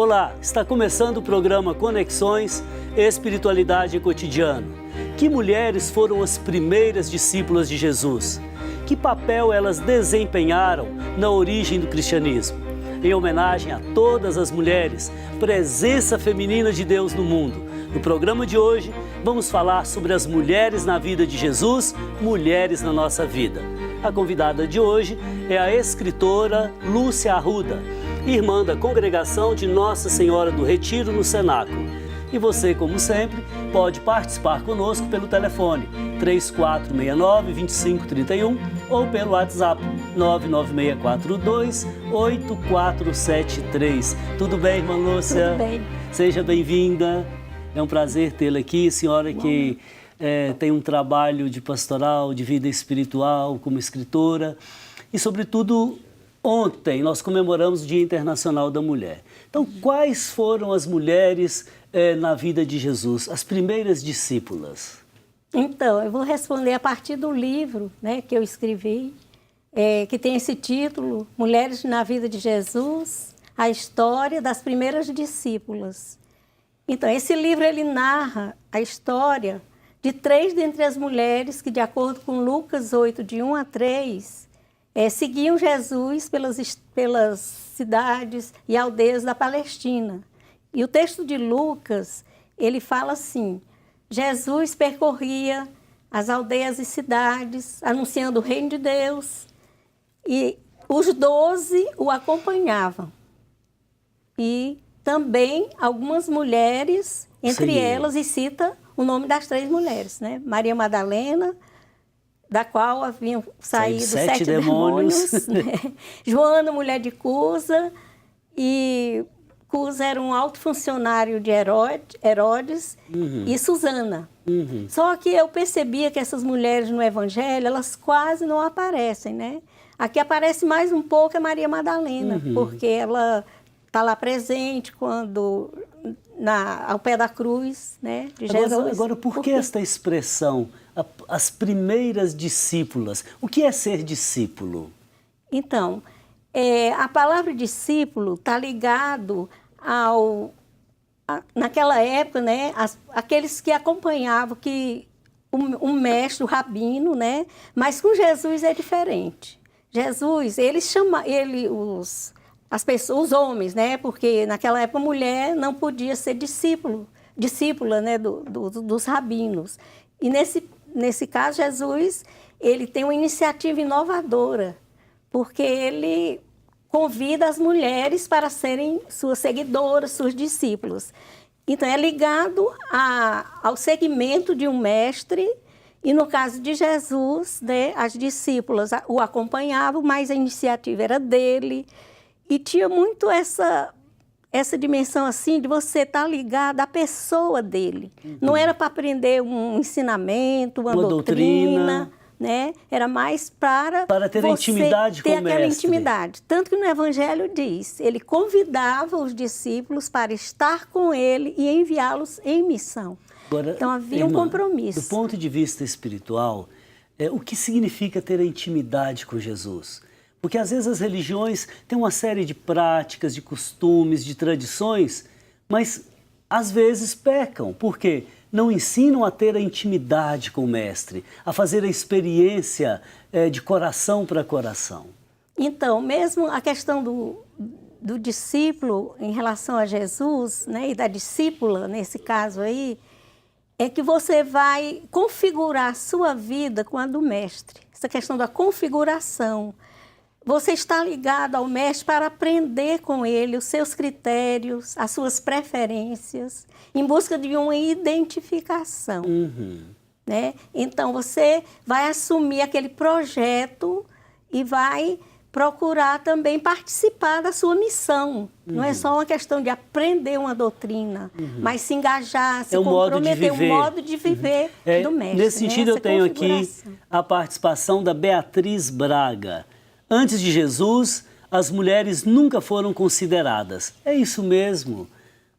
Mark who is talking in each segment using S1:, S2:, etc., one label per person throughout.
S1: Olá, está começando o programa Conexões Espiritualidade Cotidiano. Que mulheres foram as primeiras discípulas de Jesus? Que papel elas desempenharam na origem do cristianismo? Em homenagem a todas as mulheres, presença feminina de Deus no mundo. No programa de hoje, vamos falar sobre as mulheres na vida de Jesus, mulheres na nossa vida. A convidada de hoje é a escritora Lúcia Arruda, irmã da congregação de Nossa Senhora do Retiro no Cenáculo. E você, como sempre, pode participar conosco pelo telefone 3469-2531 ou pelo WhatsApp 99642-8473. Tudo bem, irmã Lúcia?
S2: Tudo bem.
S1: Seja bem-vinda. É um prazer tê-la aqui, senhora que tem um trabalho de pastoral, de vida espiritual, como escritora. E, sobretudo, ontem nós comemoramos o Dia Internacional da Mulher. Então, quais foram as mulheres na vida de Jesus, as primeiras discípulas?
S2: Então, eu vou responder a partir do livro, né, que eu escrevi, que tem esse título, Mulheres na Vida de Jesus, a história das primeiras discípulas. Então, esse livro ele narra a história de 3 dentre as mulheres que, de acordo com Lucas 8, de 1 a 3, seguiam Jesus pelas cidades e aldeias da Palestina. E o texto de Lucas, ele fala assim: Jesus percorria as aldeias e cidades, anunciando o reino de Deus, e os 12 o acompanhavam. E também algumas mulheres, entre elas, e cita o nome das 3 mulheres, né? Maria Madalena, da qual haviam saído 7 demônios, né? Joana, mulher de Cusa, e Cusa era um alto funcionário de Herodes, e Susana. Só que eu percebia que essas mulheres no Evangelho, elas quase não aparecem, né? Aqui aparece mais um pouco a Maria Madalena, porque ela está lá presente quando ao pé da cruz, né, de Jesus.
S1: Agora, por que esta expressão, as primeiras discípulas? O que é ser discípulo?
S2: Então, a palavra discípulo está ligado naquela época, né, aqueles que acompanhavam um mestre, o rabino, né, mas com Jesus é diferente. Jesus, os homens, né, porque naquela época a mulher não podia ser discípula, né, dos rabinos. E nesse caso, Jesus, ele tem uma iniciativa inovadora, porque ele convida as mulheres para serem suas seguidoras, seus discípulos. Então, é ligado ao segmento de um mestre, e no caso de Jesus, né, as discípulas o acompanhavam, mas a iniciativa era dele, e tinha muito essa dimensão assim de você estar ligado à pessoa dele. Não era para aprender um ensinamento, uma doutrina, né? Era mais para
S1: ter
S2: você
S1: intimidade com o mestre.
S2: Aquela intimidade. Tanto que no Evangelho diz, ele convidava os discípulos para estar com ele e enviá-los em missão.
S1: Agora,
S2: então havia
S1: irmã,
S2: um compromisso.
S1: Do ponto de vista espiritual, o que significa ter a intimidade com Jesus? Porque às vezes as religiões têm uma série de práticas, de costumes, de tradições, mas às vezes pecam. Por quê? Não ensinam a ter a intimidade com o mestre, a fazer a experiência de coração para coração.
S2: Então, mesmo a questão do discípulo em relação a Jesus, né, e da discípula, nesse caso aí, é que você vai configurar a sua vida com a do mestre. Essa questão da configuração. Você está ligado ao mestre para aprender com ele os seus critérios, as suas preferências, em busca de uma identificação. Né? Então, você vai assumir aquele projeto e vai procurar também participar da sua missão. Não é só uma questão de aprender uma doutrina, mas se engajar, se comprometer, um modo de viver do mestre.
S1: Nesse sentido, eu tenho aqui a participação da Beatriz Braga. Antes de Jesus, as mulheres nunca foram consideradas. É isso mesmo?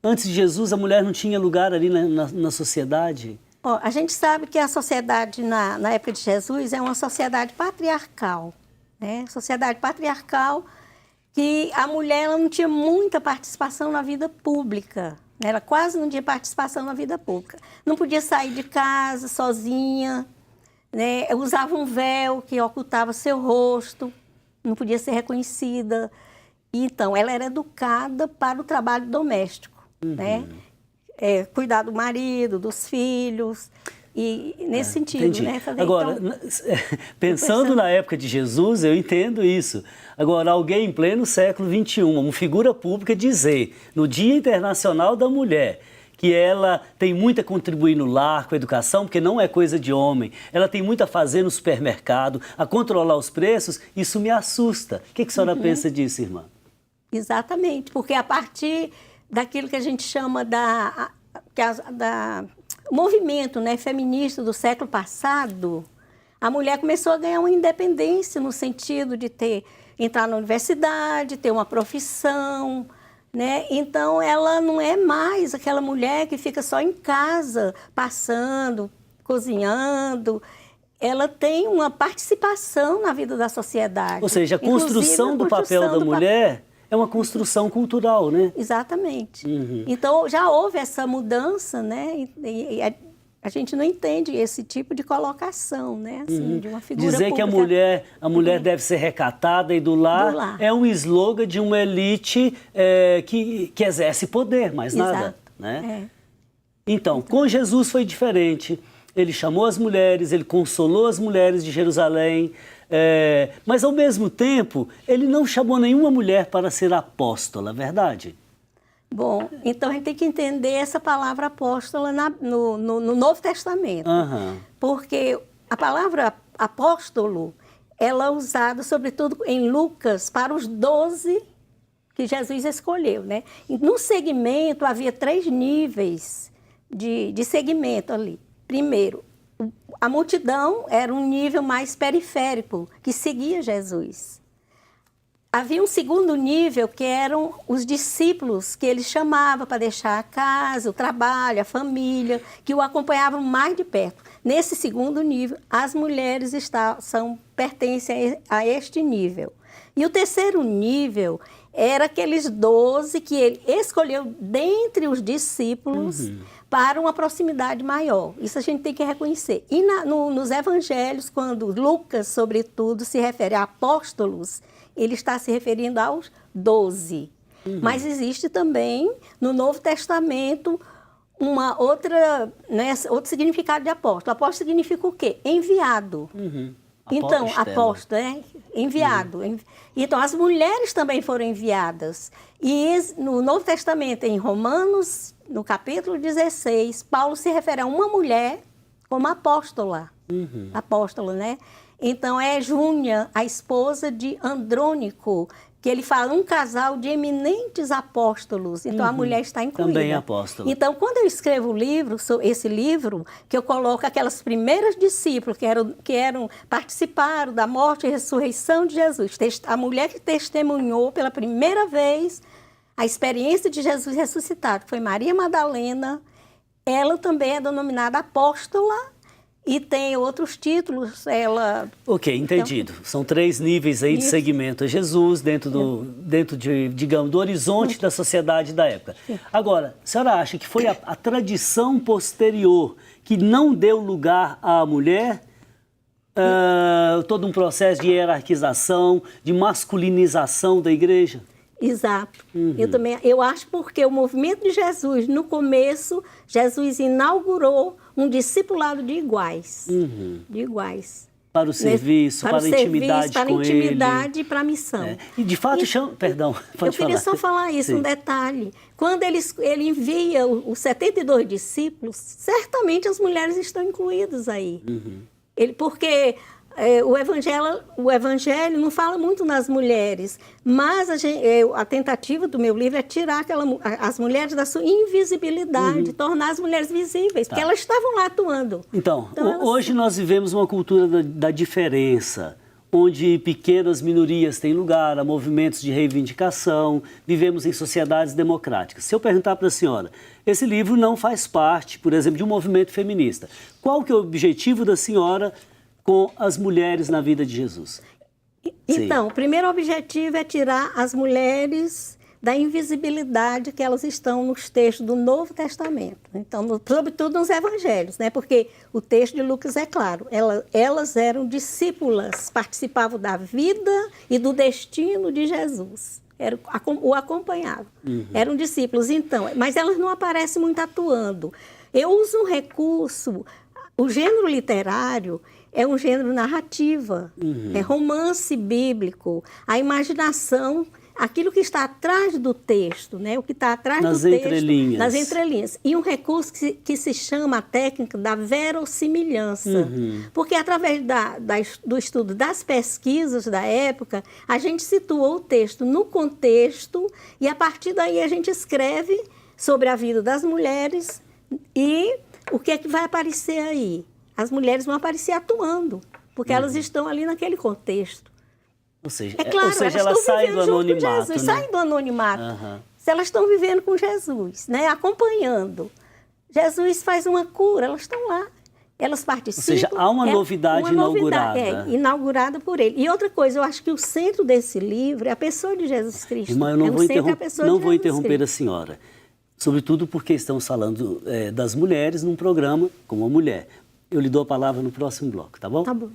S1: Antes de Jesus, a mulher não tinha lugar ali na sociedade?
S2: A gente sabe que a sociedade na época de Jesus é uma sociedade patriarcal, né? Sociedade patriarcal que a mulher ela não tinha muita participação na vida pública, né? Ela quase não tinha participação na vida pública. Não podia sair de casa sozinha, né? Usava um véu que ocultava seu rosto, não podia ser reconhecida. Então, ela era educada para o trabalho doméstico, né? Cuidar do marido, dos filhos, e nesse sentido,
S1: entendi.
S2: né? Fazer,
S1: Agora,
S2: então,
S1: pensando na época de Jesus, eu entendo isso. Agora, alguém em pleno século XXI, uma figura pública, dizer, no Dia Internacional da Mulher, que ela tem muito a contribuir no lar, com a educação, porque não é coisa de homem, ela tem muito a fazer no supermercado, a controlar os preços, isso me assusta. O que a senhora pensa disso, irmã?
S2: Exatamente, porque a partir daquilo que a gente chama da movimento, né, feminista do século passado, a mulher começou a ganhar uma independência no sentido de entrar na universidade, ter uma profissão, né? Então, ela não é mais aquela mulher que fica só em casa, passando, cozinhando. Ela tem uma participação na vida da sociedade.
S1: Ou seja, a construção do papel da mulher é uma construção cultural, né?
S2: Exatamente. Então, já houve essa mudança, né? E a gente não entende esse tipo de colocação, né? Assim, de uma figura
S1: Dizer
S2: pública.
S1: que a mulher deve ser recatada e do lar é um slogan de uma elite que exerce poder, mais nada. Né? Então, com Jesus foi diferente. Ele chamou as mulheres, ele consolou as mulheres de Jerusalém, mas, ao mesmo tempo, ele não chamou nenhuma mulher para ser apóstola, verdade?
S2: Bom, então a gente tem que entender essa palavra apóstola no Novo Testamento. Porque a palavra apóstolo, ela é usada, sobretudo, em Lucas, para os 12 que Jesus escolheu, né? E no segmento, havia 3 níveis de segmento ali. Primeiro, a multidão era um nível mais periférico, que seguia Jesus. Havia um segundo nível, que eram os discípulos, que ele chamava para deixar a casa, o trabalho, a família, que o acompanhavam mais de perto. Nesse segundo nível, as mulheres pertencem a este nível. E o terceiro nível era aqueles 12 que ele escolheu dentre os discípulos para uma proximidade maior. Isso a gente tem que reconhecer. E nos evangelhos, quando Lucas, sobretudo, se refere a apóstolos, ele está se referindo aos 12. Mas existe também, no Novo Testamento, outro significado de apóstolo. Apóstolo significa o quê? Enviado. Então, apóstolo, enviado. Então, as mulheres também foram enviadas. E no Novo Testamento, em Romanos, no capítulo 16, Paulo se refere a uma mulher como apóstola. Apóstola, né? Então, é Júnia, a esposa de Andrônico, que ele fala um casal de eminentes apóstolos. Então, a mulher está incluída.
S1: Também apóstola.
S2: Então, quando eu escrevo esse livro, que eu coloco aquelas primeiras discípulas que participaram da morte e ressurreição de Jesus, a mulher que testemunhou pela primeira vez a experiência de Jesus ressuscitado, que foi Maria Madalena, ela também é denominada apóstola. E tem outros títulos,
S1: Ok, entendido. Então, são 3 níveis aí de segmento a Jesus dentro digamos, do horizonte da sociedade da época. Agora, a senhora acha que foi a tradição posterior que não deu lugar à mulher? Todo um processo de hierarquização, de masculinização da igreja?
S2: Exato. Eu acho porque o movimento de Jesus, no começo, Jesus inaugurou um discipulado de iguais. De iguais.
S1: Para o serviço, para a intimidade com ele.
S2: Para a intimidade e para a missão.
S1: E de fato, perdão, pode falar.
S2: Eu queria só falar isso, um detalhe. Quando ele envia os 72 discípulos, certamente as mulheres estão incluídas aí. Porque o evangelho não fala muito nas mulheres, mas a tentativa do meu livro é tirar as mulheres da sua invisibilidade, tornar as mulheres visíveis, porque elas estavam lá atuando.
S1: Então hoje nós vivemos uma cultura da diferença, onde pequenas minorias têm lugar, há movimentos de reivindicação, vivemos em sociedades democráticas. Se eu perguntar para a senhora, esse livro não faz parte, por exemplo, de um movimento feminista. Qual que é o objetivo da senhora com as mulheres na vida de Jesus?
S2: Então, o primeiro objetivo é tirar as mulheres da invisibilidade que elas estão nos textos do Novo Testamento. Então, sobretudo nos evangelhos, né? Porque o texto de Lucas é claro, elas eram discípulas, participavam da vida e do destino de Jesus. O acompanhavam. Eram discípulos, então, mas elas não aparecem muito atuando. Eu uso um recurso, o gênero literário é um gênero narrativa, é romance bíblico, a imaginação, aquilo que está atrás do texto, né? O que está atrás do texto, nas entrelinhas. E um recurso que se chama a técnica da verossimilhança, porque através do estudo das pesquisas da época, a gente situou o texto no contexto e a partir daí a gente escreve sobre a vida das mulheres e o que é que vai aparecer aí. As mulheres vão aparecer atuando, porque elas estão ali naquele contexto.
S1: Ou seja,
S2: é claro,
S1: elas saem do anonimato,
S2: Jesus,
S1: né?
S2: Saem do anonimato. Elas estão vivendo com Jesus, né? Acompanhando. Jesus faz uma cura, elas estão lá. Elas participam.
S1: Ou seja, há uma novidade inaugurada.
S2: Inaugurada por ele. E outra coisa, eu acho que o centro desse livro é a pessoa de Jesus Cristo.
S1: Irmã, eu não vou interromper a senhora. Sobretudo porque estamos falando das mulheres num programa como a mulher. Eu lhe dou a palavra no próximo bloco, tá bom?
S2: Tá bom.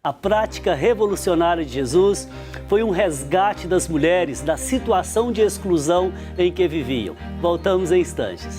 S1: A prática revolucionária de Jesus foi um resgate das mulheres da situação de exclusão em que viviam. Voltamos em instantes.